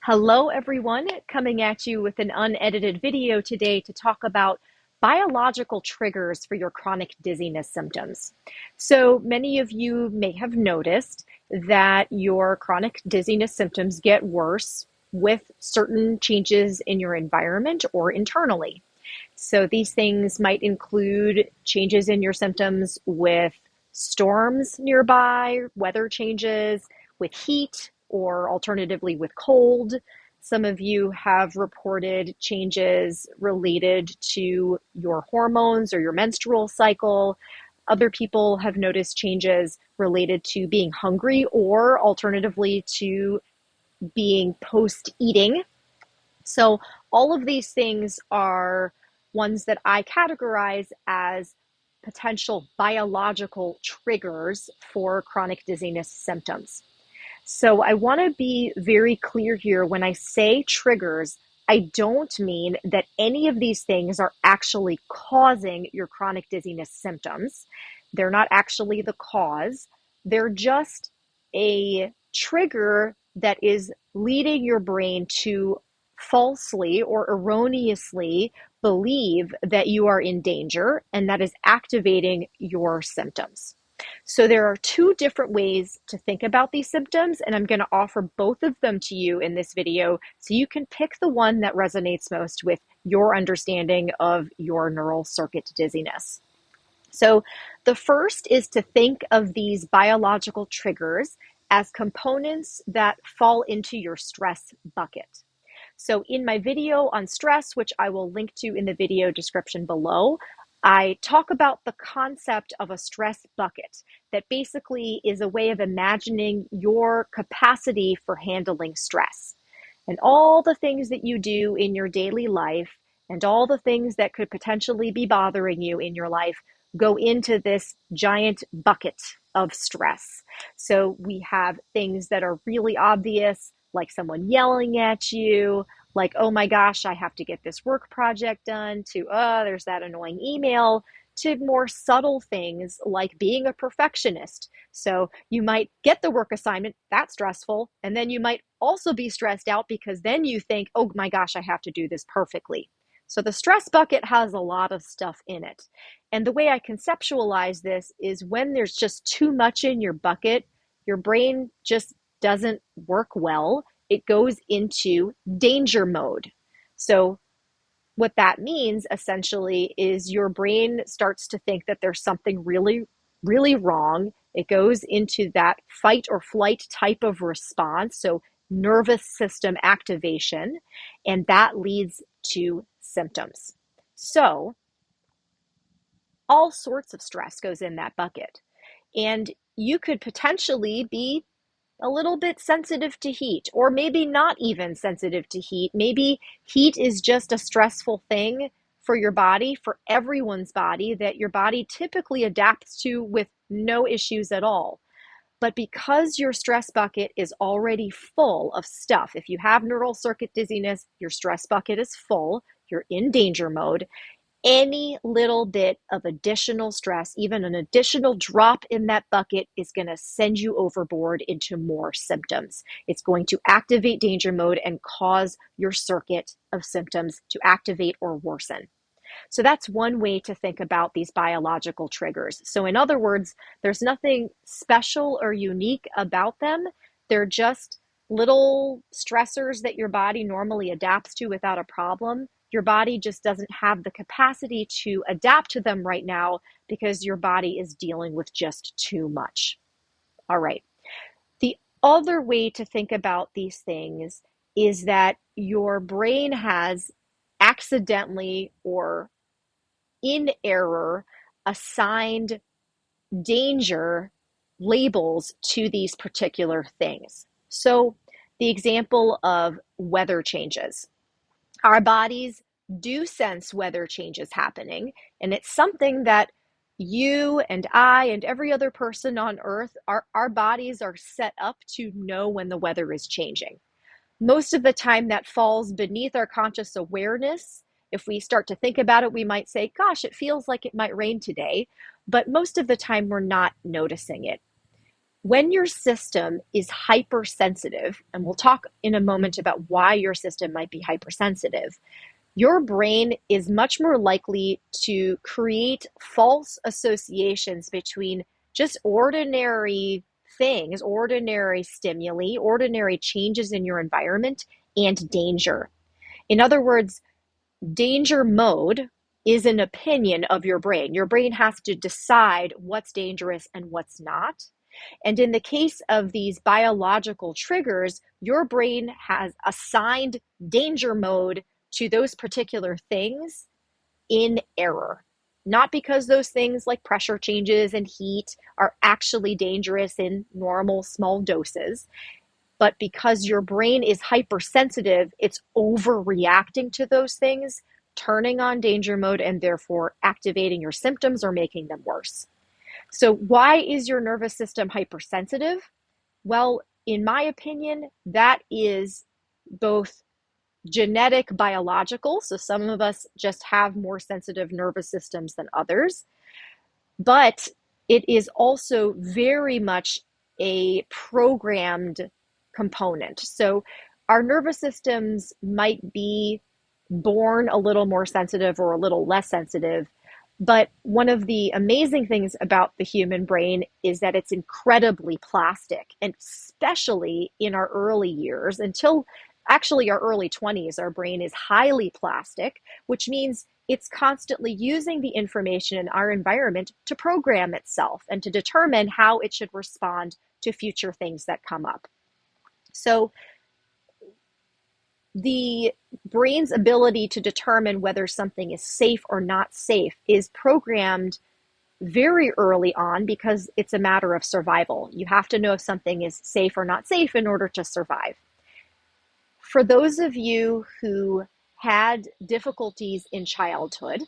Hello, everyone, coming at you with an unedited video today to talk about biological triggers for your chronic dizziness symptoms. So many of you may have noticed that your chronic dizziness symptoms get worse with certain changes in your environment or internally. So these things might include changes in your symptoms with storms nearby, weather changes, with heat, or alternatively with cold. Some of you have reported changes related to your hormones or your menstrual cycle. Other people have noticed changes related to being hungry or alternatively to being post-eating. So all of these things are ones that I categorize as potential biological triggers for chronic dizziness symptoms. So I want to be very clear here. When I say triggers, I don't mean that any of these things are actually causing your chronic dizziness symptoms. They're not actually the cause. They're just a trigger that is leading your brain to falsely or erroneously believe that you are in danger, and that is activating your symptoms. So there are two different ways to think about these symptoms, and I'm going to offer both of them to you in this video so you can pick the one that resonates most with your understanding of your neural circuit dizziness. So the first is to think of these biological triggers as components that fall into your stress bucket. So in my video on stress, which I will link to in the video description below, I talk about the concept of a stress bucket that basically is a way of imagining your capacity for handling stress. And all the things that you do in your daily life and all the things that could potentially be bothering you in your life go into this giant bucket of stress. So we have things that are really obvious, like someone yelling at you, like, oh my gosh, I have to get this work project done, to, there's that annoying email, to more subtle things like being a perfectionist. So you might get the work assignment, that's stressful, and then you might also be stressed out because then you think, oh my gosh, I have to do this perfectly. So the stress bucket has a lot of stuff in it. And the way I conceptualize this is when there's just too much in your bucket, your brain just doesn't work well. It goes into danger mode. So what that means essentially is your brain starts to think that there's something really, really wrong. It goes into that fight or flight type of response. So nervous system activation, and that leads to symptoms. So all sorts of stress goes in that bucket. And you could potentially be a little bit sensitive to heat, or maybe not even sensitive to heat. Maybe heat is just a stressful thing for your body, for everyone's body, that your body typically adapts to with no issues at all. But because your stress bucket is already full of stuff, if you have neural circuit dizziness, your stress bucket is full, you're in danger mode. Any little bit of additional stress, even an additional drop in that bucket, is going to send you overboard into more symptoms. It's going to activate danger mode and cause your circuit of symptoms to activate or worsen. So that's one way to think about these biological triggers. So in other words, there's nothing special or unique about them. They're just little stressors that your body normally adapts to without a problem. Your body just doesn't have the capacity to adapt to them right now because your body is dealing with just too much. All right. The other way to think about these things is that your brain has accidentally or in error assigned danger labels to these particular things. So the example of weather changes. Our bodies do sense weather changes happening, and it's something that you and I and every other person on earth, our bodies are set up to know when the weather is changing. Most of the time that falls beneath our conscious awareness. If we start to think about it, we might say, gosh, it feels like it might rain today, but most of the time we're not noticing it. When your system is hypersensitive, and we'll talk in a moment about why your system might be hypersensitive, your brain is much more likely to create false associations between just ordinary things, ordinary stimuli, ordinary changes in your environment, and danger. In other words, danger mode is an opinion of your brain. Your brain has to decide what's dangerous and what's not. And in the case of these biological triggers, your brain has assigned danger mode to those particular things in error. Not because those things like pressure changes and heat are actually dangerous in normal small doses, but because your brain is hypersensitive, it's overreacting to those things, turning on danger mode, and therefore activating your symptoms or making them worse. So, why is your nervous system hypersensitive? Well, in my opinion, that is both genetic, biological. So, some of us just have more sensitive nervous systems than others, but it is also very much a programmed component. So, our nervous systems might be born a little more sensitive or a little less sensitive. But one of the amazing things about the human brain is that it's incredibly plastic, and especially in our early years, until actually our early 20s, our brain is highly plastic, which means it's constantly using the information in our environment to program itself and to determine how it should respond to future things that come up. So the brain's ability to determine whether something is safe or not safe is programmed very early on because it's a matter of survival. You have to know if something is safe or not safe in order to survive. For those of you who had difficulties in childhood,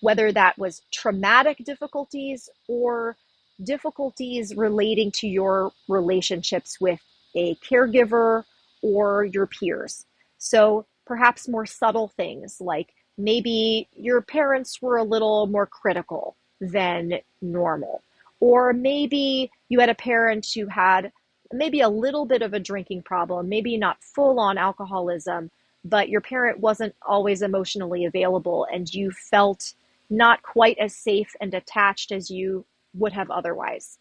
whether that was traumatic difficulties or difficulties relating to your relationships with a caregiver or your peers. So perhaps more subtle things like maybe your parents were a little more critical than normal, or maybe you had a parent who had maybe a little bit of a drinking problem, maybe not full on alcoholism, but your parent wasn't always emotionally available and you felt not quite as safe and attached as you would have otherwise.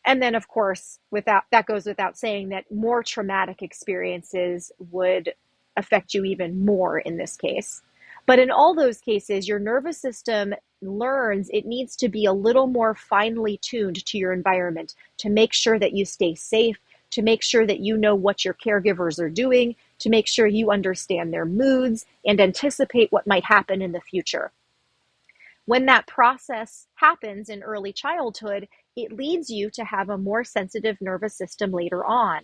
And then, of course, without that goes without saying that more traumatic experiences would affect you even more in this case. But in all those cases, your nervous system learns it needs to be a little more finely tuned to your environment to make sure that you stay safe, to make sure that you know what your caregivers are doing, to make sure you understand their moods and anticipate what might happen in the future. When that process happens in early childhood, it leads you to have a more sensitive nervous system later on.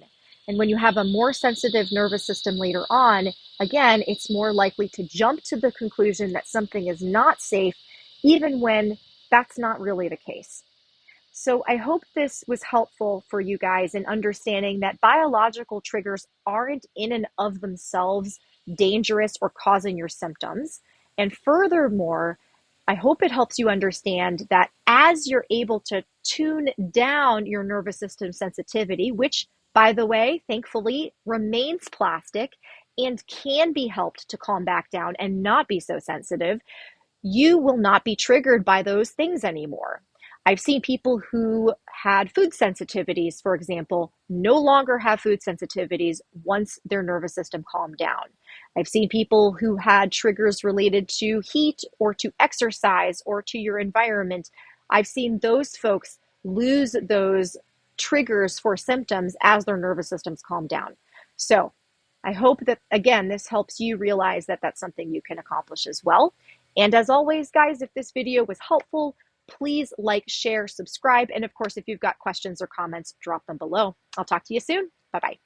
And when you have a more sensitive nervous system later on, again, it's more likely to jump to the conclusion that something is not safe, even when that's not really the case. So I hope this was helpful for you guys in understanding that biological triggers aren't in and of themselves dangerous or causing your symptoms. And furthermore, I hope it helps you understand that as you're able to tune down your nervous system sensitivity, which, by the way, thankfully remains plastic and can be helped to calm back down and not be so sensitive, you will not be triggered by those things anymore. I've seen people who had food sensitivities, for example, no longer have food sensitivities once their nervous system calmed down. I've seen people who had triggers related to heat or to exercise or to your environment. I've seen those folks lose those triggers for symptoms as their nervous systems calm down. So I hope that, again, this helps you realize that that's something you can accomplish as well. And as always, guys, if this video was helpful, please like, share, subscribe, and of course, if you've got questions or comments, drop them below. I'll talk to you soon. Bye-bye.